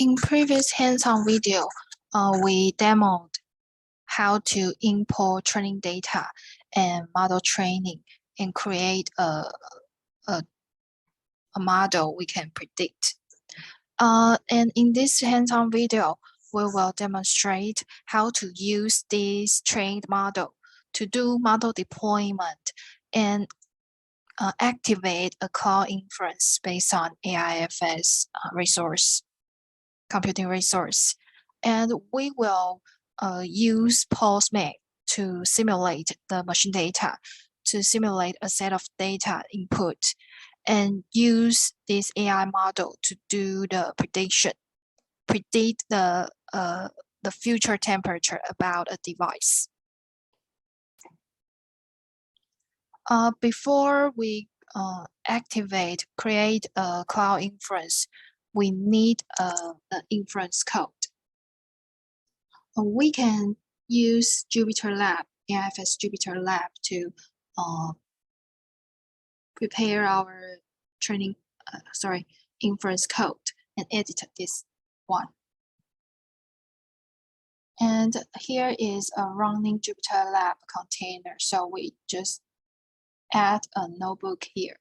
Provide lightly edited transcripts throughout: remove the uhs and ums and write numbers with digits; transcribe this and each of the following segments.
In previous hands-on video, we demoed how to import training data and model training and create a model we can predict. And in this hands-on video, we will demonstrate how to use this trained model to do model deployment and activate a cloud inference based on AIFS computing resource. And we will use PulseMap to simulate the machine data, to simulate a set of data input, and use this AI model to do the predict the future temperature about a device. Before we create a cloud inference, we need the inference code. We can use Jupyter Lab, AIFS Jupyter Lab to prepare our inference code and edit this one. And here is a running Jupyter Lab container. So we just add a notebook here.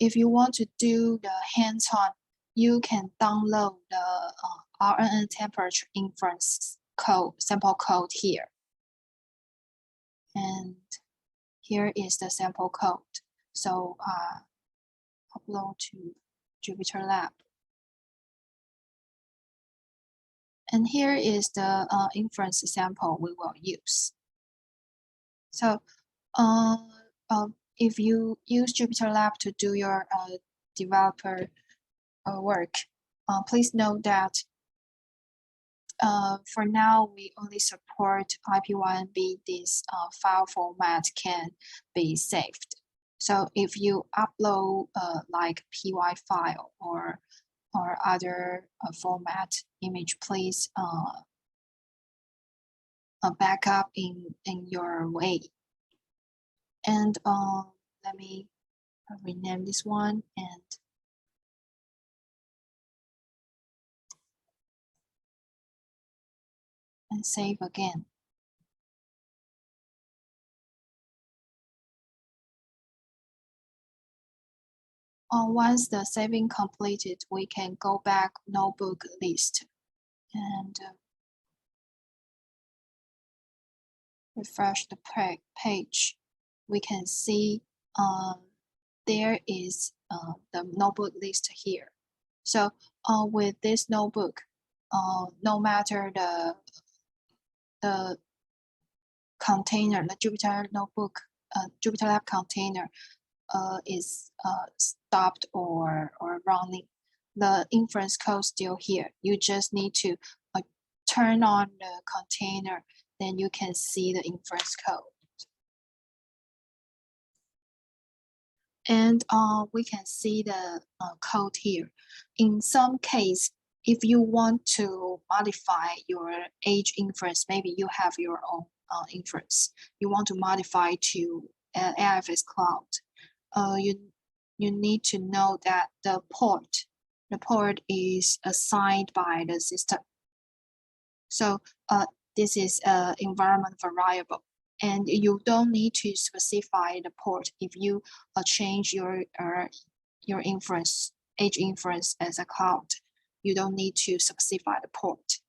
If you want to do the hands-on, you can download the RNN temperature inference code, sample code here. And here is the sample code. So upload to Jupyter Lab. And here is the inference sample we will use. So if you use Jupyter Lab to do your developer work, please note that for now, we only support IP1B. This file format can be saved. So if you upload like PY file or other format image, please back up in your way. And let me rename this one and save again. Once the saving completed, we can go back notebook list and refresh the page. We can see there is the notebook list here. So with this notebook, no matter the container, the Jupyter notebook, Jupyter Lab container is stopped or running, the inference code still here. You just need to turn on the container, then you can see the inference code. And we can see the code here. In some case, if you want to modify your edge inference, maybe you have your own inference, you want to modify to AIFS cloud, you need to know that the port is assigned by the system. So this is an environment variable, and you don't need to specify the port if you change your inference, edge inference as a cloud. You don't need to specify the port.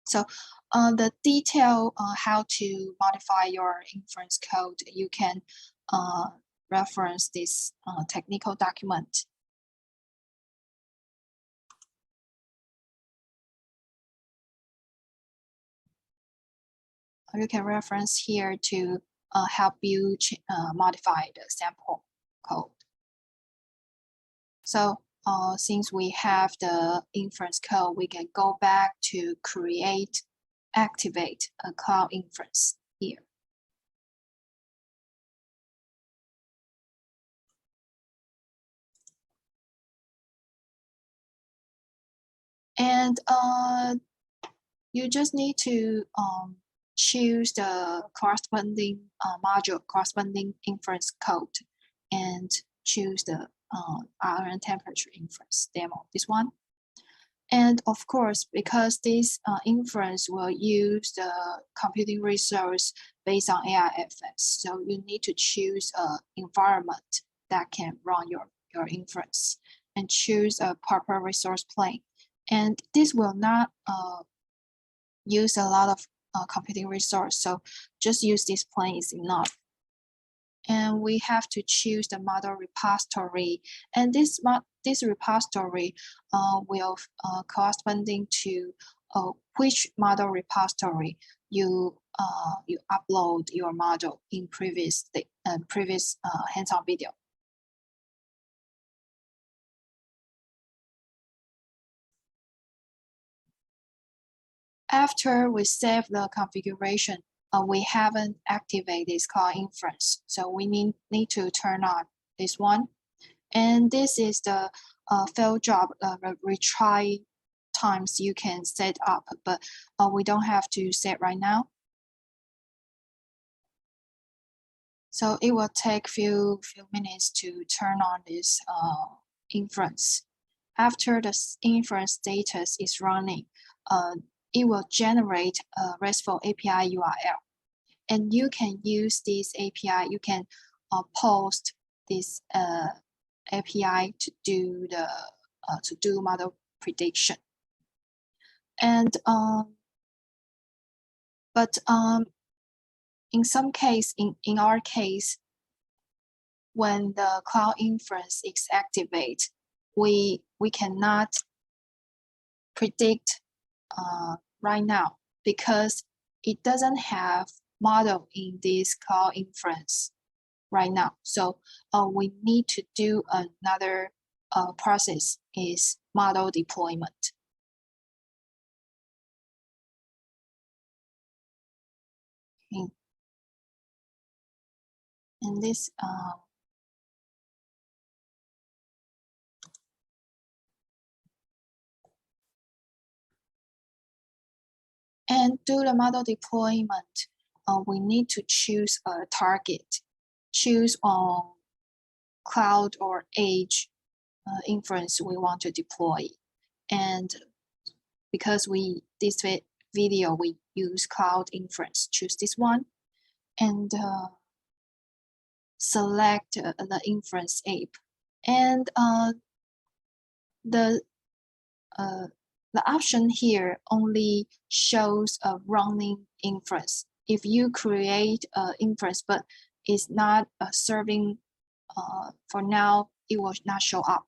So the detail how to modify your inference code, you can reference this technical document. You can reference here to help you modify the sample code. So since we have the inference code, we can go back to activate a cloud inference here. And you just need to choose the corresponding module, corresponding inference code, and choose the iron temperature inference demo, this one. And of course, because this inference will use the computing resource based on AIFS, so you need to choose an environment that can run your inference and choose a proper resource plane. And this will not use a lot of computing resource, so just use this plane is enough. And we have to choose the model repository, and this repository will corresponding to which model repository you upload your model in previous hands-on video. After we save the configuration, we haven't activated this cloud inference, so we need to turn on this one. And this is the failed job retry times you can set up, but we don't have to set right now. So it will take few minutes to turn on this inference. After the inference status is running, it will generate a RESTful API URL. And you can use this API, you can post this API to do the model prediction. And in some case, in our case, when the cloud inference is activated, we cannot predict right now because it doesn't have model in this cloud inference right now. So we need to do another process is model deployment. Okay. And this and do the model deployment, we need to choose a target, choose on cloud or edge inference we want to deploy. And because this video we use cloud inference, choose this one and select the inference app. And the option here only shows a running inference. If you create an inference but it's not serving for now, it will not show up.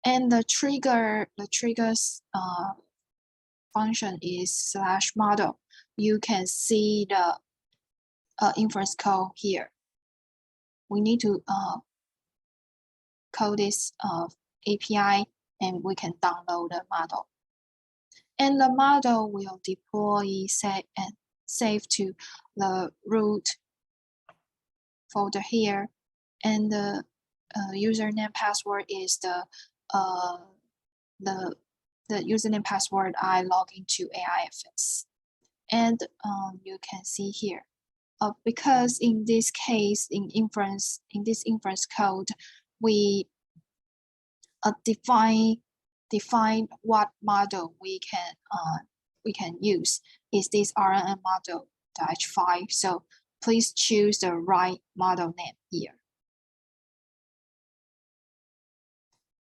And the triggers function is /model. You can see the inference code here. We need to code this API and we can download the model. And the model will deploy, set, and save to the root folder here. And the username password is the username password I log into AIFS. And you can see here, because in this case, in this inference code, we define what model we can use. Is this RNN model -5? So please choose the right model name here.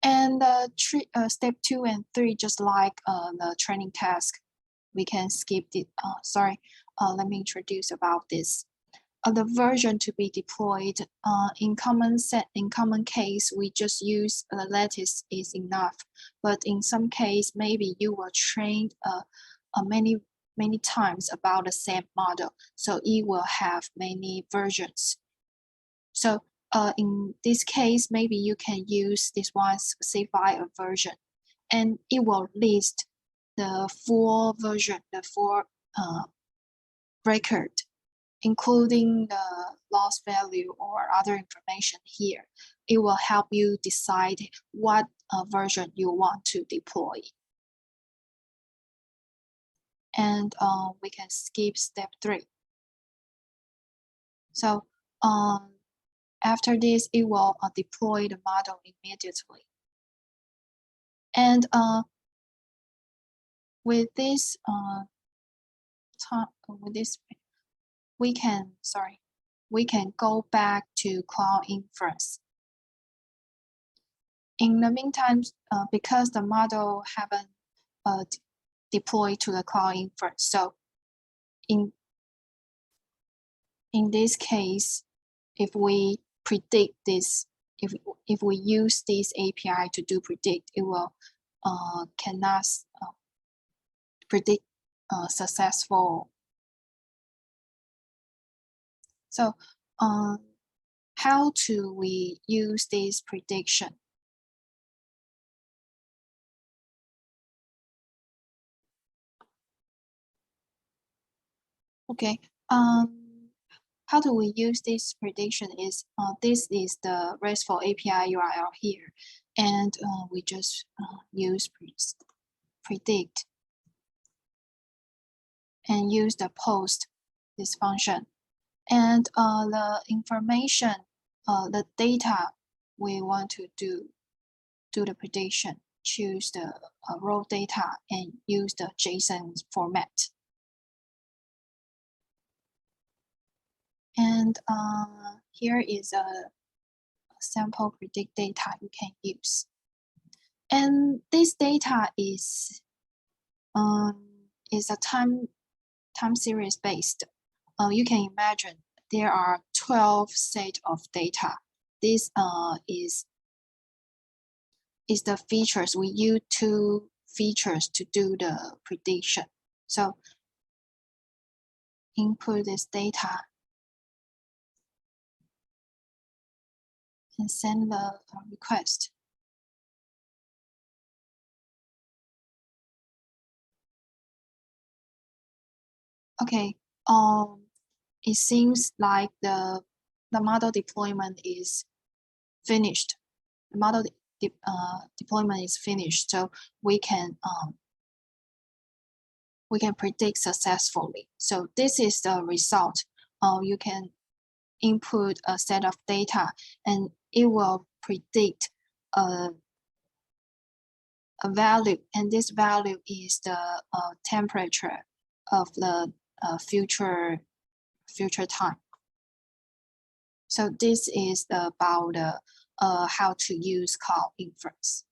And step 2 and 3, just like the training task, we can skip it. Sorry, let me introduce about this. The version to be deployed in common case, we just use the latest is enough. But in some case, maybe you were trained many times about the same model, so it will have many versions. So in this case, maybe you can use this one, specify a version, and it will list the full version, the full record, including the loss value or other information here. It will help you decide what version you want to deploy. And we can skip step 3. So after this, it will deploy the model immediately. And with this we can go back to cloud inference. In the meantime, because the model haven't deployed to the cloud inference, so in this case, if we predict this, if we use this API to do predict, it will cannot predict successful. So how do we use this prediction? Okay, how do we use this prediction is, this is the RESTful API URL here, and we just use predict and use the post, this function. And the information, the data we want to do the prediction, choose the raw data and use the JSON format. And here is a sample predict data you can use. And this data is a time series based. You can imagine there are 12 sets of data. This is the features. We use 2 features to do the prediction. So input this data and send the request. Okay, it seems like the model deployment is finished. The model deployment is finished, so we can predict successfully. So this is the result. You can input a set of data, and it will predict a value, and this value is the temperature of the future time. So this is about how to use cloud inference.